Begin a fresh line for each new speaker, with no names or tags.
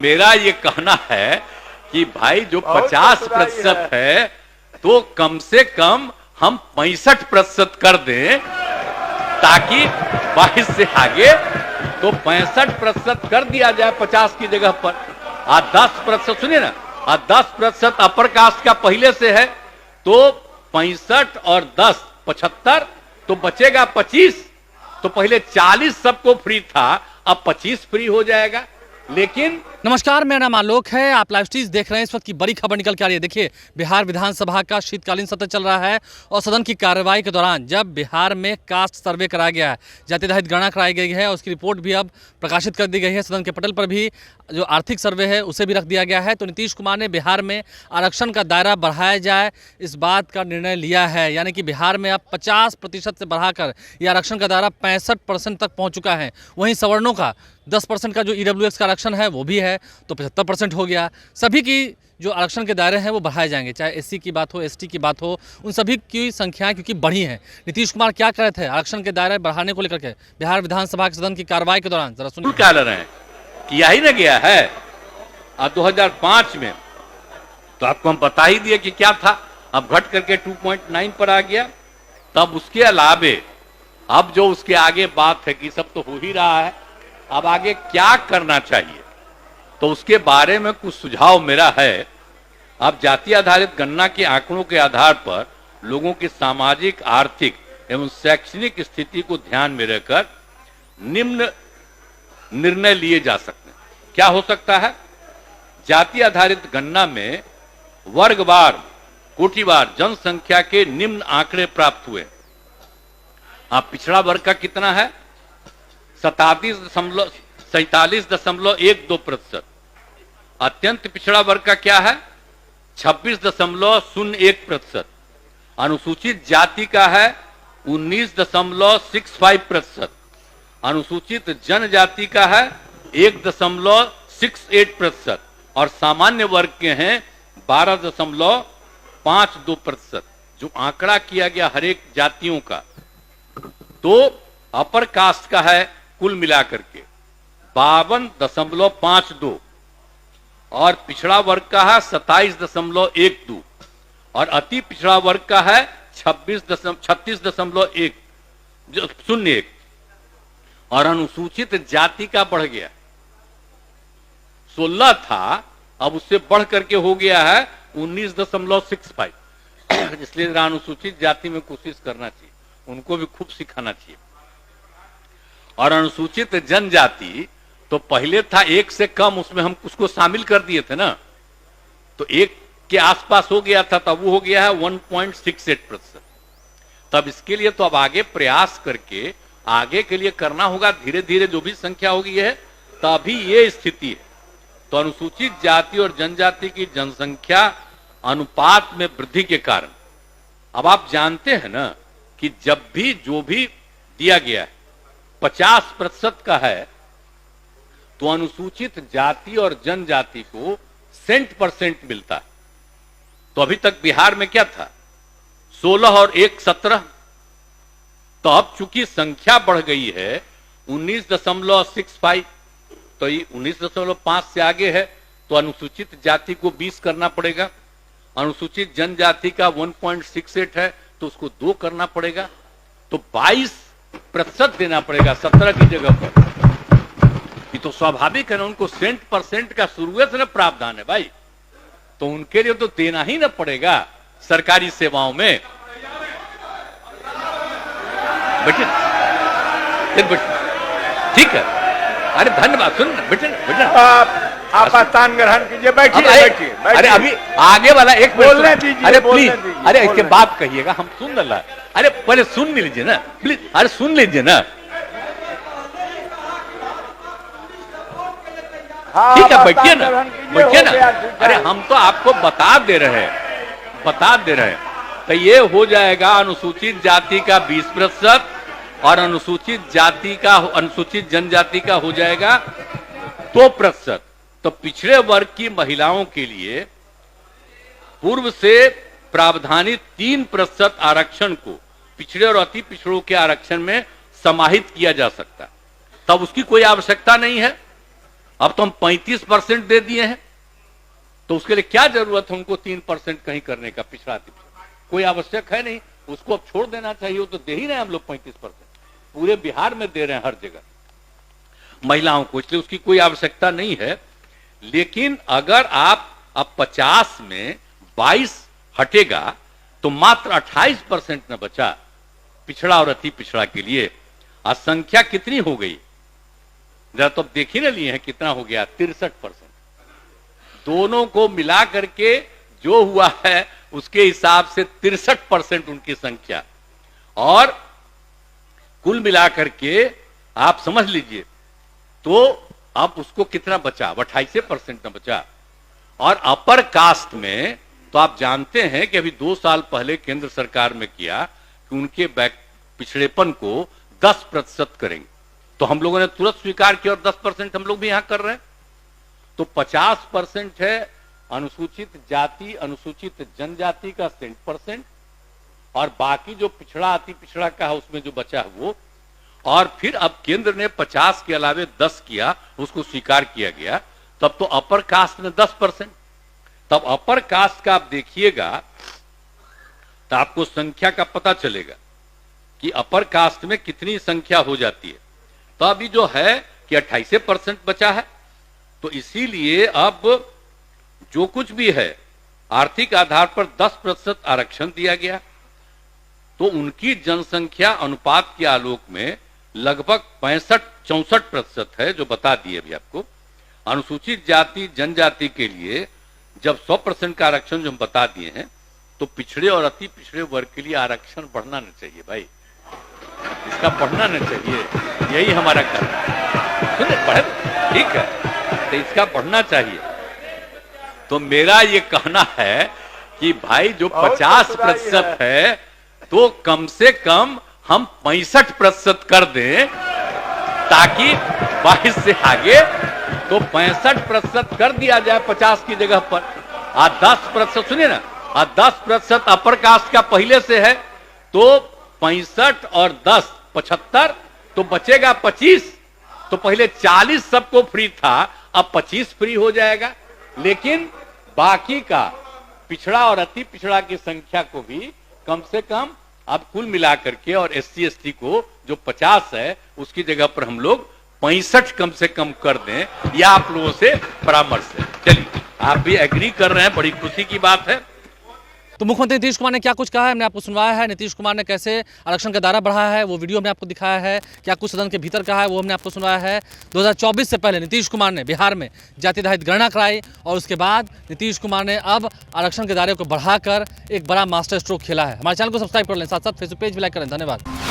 मेरा ये कहना है कि भाई जो 50% है तो कम से कम हम 65% कर दें, ताकि 22 से आगे तो 65% कर दिया जाए 50 की जगह पर। 10% सुनिए ना, 10% अपर कास्ट का पहले से है तो 65 और 10 75, तो बचेगा 25। तो पहले 40 सबको फ्री था, अब 25 फ्री हो जाएगा। लेकिन
नमस्कार, मेरा नाम आलोक है। आप लाइव स्ट्रीम देख रहे हैं। इस वक्त की बड़ी खबर निकल के आ रही है। देखिए, बिहार विधानसभा का शीतकालीन सत्र चल रहा है और सदन की कार्रवाई के दौरान जब बिहार में कास्ट सर्वे कराया गया है, जाति आधारित गणना कराई गई है, उसकी रिपोर्ट भी अब प्रकाशित कर दी गई है। सदन के पटल पर भी जो आर्थिक सर्वे है उसे भी रख दिया गया है। तो नीतीश कुमार ने बिहार में आरक्षण का दायरा बढ़ाया जाए, इस बात का निर्णय लिया है। यानी कि बिहार में अब 50% से बढ़ाकर यह आरक्षण का दायरा 65% तक पहुँच चुका है। वहीं सवर्णों का 10% का जो EWS का आरक्षण है वो भी है, तो 75% हो गया। सभी की जो आरक्षण के दायरे हैं वो बढ़ाए जाएंगे, चाहे SC की बात हो, ST की बात हो, उन सभी की संख्याएं क्योंकि बढ़ी हैं। नीतीश कुमार क्या कह रहे थे आरक्षण के दायरे बढ़ाने को लेकर के बिहार विधानसभा के सदन की कार्रवाई के दौरान, जरा सुनिए।
क्या लड़ रहे हैं, किया ही ना गया है। अब 2005 में तो आपको हम बता ही दिए कि क्या था, अब घट करके 2.9 पर आ गया। तब उसके अलावे अब जो उसके आगे बात है कि सब तो हो ही रहा है, अब आगे क्या करना चाहिए, तो उसके बारे में कुछ सुझाव मेरा है। अब जाति आधारित गणना के आंकड़ों के आधार पर लोगों की सामाजिक, आर्थिक एवं शैक्षणिक स्थिति को ध्यान में रखकर निम्न निर्णय लिए जा सकते हैं। क्या हो सकता है? जाति आधारित गणना में वर्गवार, कोटिवार जनसंख्या के निम्न आंकड़े प्राप्त हुए। अब पिछड़ा वर्ग का कितना है? 47.12%। अत्यंत पिछड़ा वर्ग का क्या है? 26.01%। अनुसूचित जाति का है 19.65%। अनुसूचित जनजाति का है 1.68% और सामान्य वर्ग के हैं 12.52%। जो आंकड़ा किया गया हर एक जातियों का, तो अपर कास्ट का है कुल मिलाकर के 52.52 और पिछड़ा वर्ग का है 27.12 और अति पिछड़ा वर्ग का है 36.01 और अनुसूचित जाति का बढ़ गया, 16 था, अब उससे बढ़ करके हो गया है 19.65। इसलिए अनुसूचित जाति में कोशिश करना चाहिए, उनको भी खूब सिखाना चाहिए। और अनुसूचित जनजाति तो पहले था 1 से कम, उसमें हम उसको शामिल कर दिए थे ना, तो 1 के आसपास हो गया था, तब वो हो गया है 1.68%। तब इसके लिए तो अब आगे प्रयास करके आगे के लिए करना होगा, धीरे धीरे जो भी संख्या होगी है तभी ये स्थिति है। तो अनुसूचित जाति और जनजाति की जनसंख्या अनुपात में वृद्धि के कारण अब आप जानते हैं ना कि जब भी जो भी दिया गया है 50% का है, तो अनुसूचित जाति और जनजाति को 100% मिलता है। तो अभी तक बिहार में क्या था? 16 और 1 17। तो अब चूंकि संख्या बढ़ गई है 19.65, तो ये 19.5 से आगे है, तो अनुसूचित जाति को 20 करना पड़ेगा। अनुसूचित जनजाति का 1.68 है, तो उसको 2 करना पड़ेगा, तो 22% देना पड़ेगा 17 की जगह पर। ये तो स्वाभाविक है ना, उनको 100% का शुरुआत से ना प्रावधान है भाई, तो उनके लिए तो देना ही ना पड़ेगा सरकारी सेवाओं में। बेटे ठीक है, अरे धन्यवाद। सुन बेटे
आप स्थान ग्रहण कीजिए, बैठिए बैठिए।
अरे अभी आगे वाला एक
बोलने दीजिए,
अरे प्लीज,
दीजिए,
अरे इसके बात कहिएगा, हम सुन रहा। अरे पहले सुन लीजिए ना प्लीज, अरे सुन लीजिए ना। ठीक है, बैठिए ना, बैठिए ना। अरे हम तो आपको बता दे रहे हैं। तो ये हो जाएगा अनुसूचित जाति का 20% और अनुसूचित जनजाति का हो जाएगा 2%। तो पिछड़े वर्ग की महिलाओं के लिए पूर्व से प्रावधानित 3% आरक्षण को पिछड़े और अति पिछड़ों के आरक्षण में समाहित किया जा सकता है। तब उसकी कोई आवश्यकता नहीं है। अब तो हम 35% दे दिए हैं, तो उसके लिए क्या जरूरत है उनको 3% कहीं करने का, पिछड़ा कोई आवश्यक है नहीं, उसको अब छोड़ देना चाहिए। वो तो दे ही रहे हैं हम लोग 35%, पूरे बिहार में दे रहे हैं हर जगह महिलाओं को, इसलिए उसकी कोई आवश्यकता नहीं है। लेकिन अगर आप अब 50 में 22 हटेगा तो मात्र 28% न बचा पिछड़ा और अति पिछड़ा के लिए। आज संख्या कितनी हो गई जरा तो देख ही ना लिए हैं, कितना हो गया, 63%। दोनों को मिला करके जो हुआ है उसके हिसाब से 63% उनकी संख्या, और कुल मिलाकर के आप समझ लीजिए तो अब उसको कितना बचा, 28% न बचा। और अपर कास्ट में तो आप जानते हैं कि अभी 2 साल पहले केंद्र सरकार में किया कि उनके पिछड़ेपन को 10% करेंगे, तो हम लोगों ने तुरंत स्वीकार किया और 10% हम लोग भी यहां कर रहे हैं। तो 50% है अनुसूचित जाति अनुसूचित जनजाति का 100%, और बाकी जो पिछड़ा अति पिछड़ा का है उसमें जो बचा है वो, और फिर अब केंद्र ने 50 के अलावे 10 किया, उसको स्वीकार किया गया, तब तो अपर कास्ट में 10%। तब अपर कास्ट का आप देखिएगा तो आपको संख्या का पता चलेगा कि अपर कास्ट में कितनी संख्या हो जाती है। तो अभी जो है कि 28% बचा है, तो इसीलिए अब जो कुछ भी है आर्थिक आधार पर 10% आरक्षण दिया गया, तो उनकी जनसंख्या अनुपात के आलोक में लगभग 65-64% है, जो बता दिए अभी आपको। अनुसूचित जाति जनजाति के लिए जब 100% का आरक्षण जो हम बता दिए हैं, तो पिछड़े और अति पिछड़े वर्ग के लिए आरक्षण बढ़ना नहीं चाहिए भाई, इसका बढ़ना नहीं चाहिए, यही हमारा कहना है। सुनिए, बढ़े ठीक है, तो इसका बढ़ना चाहिए। तो मेरा ये कहना है कि भाई जो 50% है तो कम से कम हम 65% कर दें, ताकि 22 से आगे तो 65% कर दिया जाए 50 की जगह पर। 10% सुनिए ना, 10% अपर कास्ट का पहले से है, तो 65 और 10 75, तो बचेगा 25। तो पहले 40 सबको फ्री था, अब 25 फ्री हो जाएगा। लेकिन बाकी का पिछड़ा और अति पिछड़ा की संख्या को भी कम से कम अब कुल मिलाकर के, और SC ST को जो 50 है उसकी जगह पर हम लोग 65 कम से कम कर दें, या आप लोगों से परामर्श है। चलिए, आप भी एग्री कर रहे हैं, बड़ी खुशी की बात है।
तो मुख्यमंत्री नीतीश कुमार ने क्या कुछ कहा है हमने आपको सुनवाया है। नीतीश कुमार ने कैसे आरक्षण का दायरा बढ़ाया है वो वीडियो हमने आपको दिखाया है, क्या कुछ सदन के भीतर कहा है वो हमने आपको सुनवाया है। 2024 से पहले नीतीश कुमार ने बिहार में जाति आधारित गणना कराई, और उसके बाद नीतीश कुमार ने अब आरक्षण के दायरे को बढ़ाकर एक बड़ा मास्टर स्ट्रोक खेला है। हमारे चैनल को सब्सक्राइब कर लें, साथ साथ फेसबुक पेज भी लाइक करें। धन्यवाद।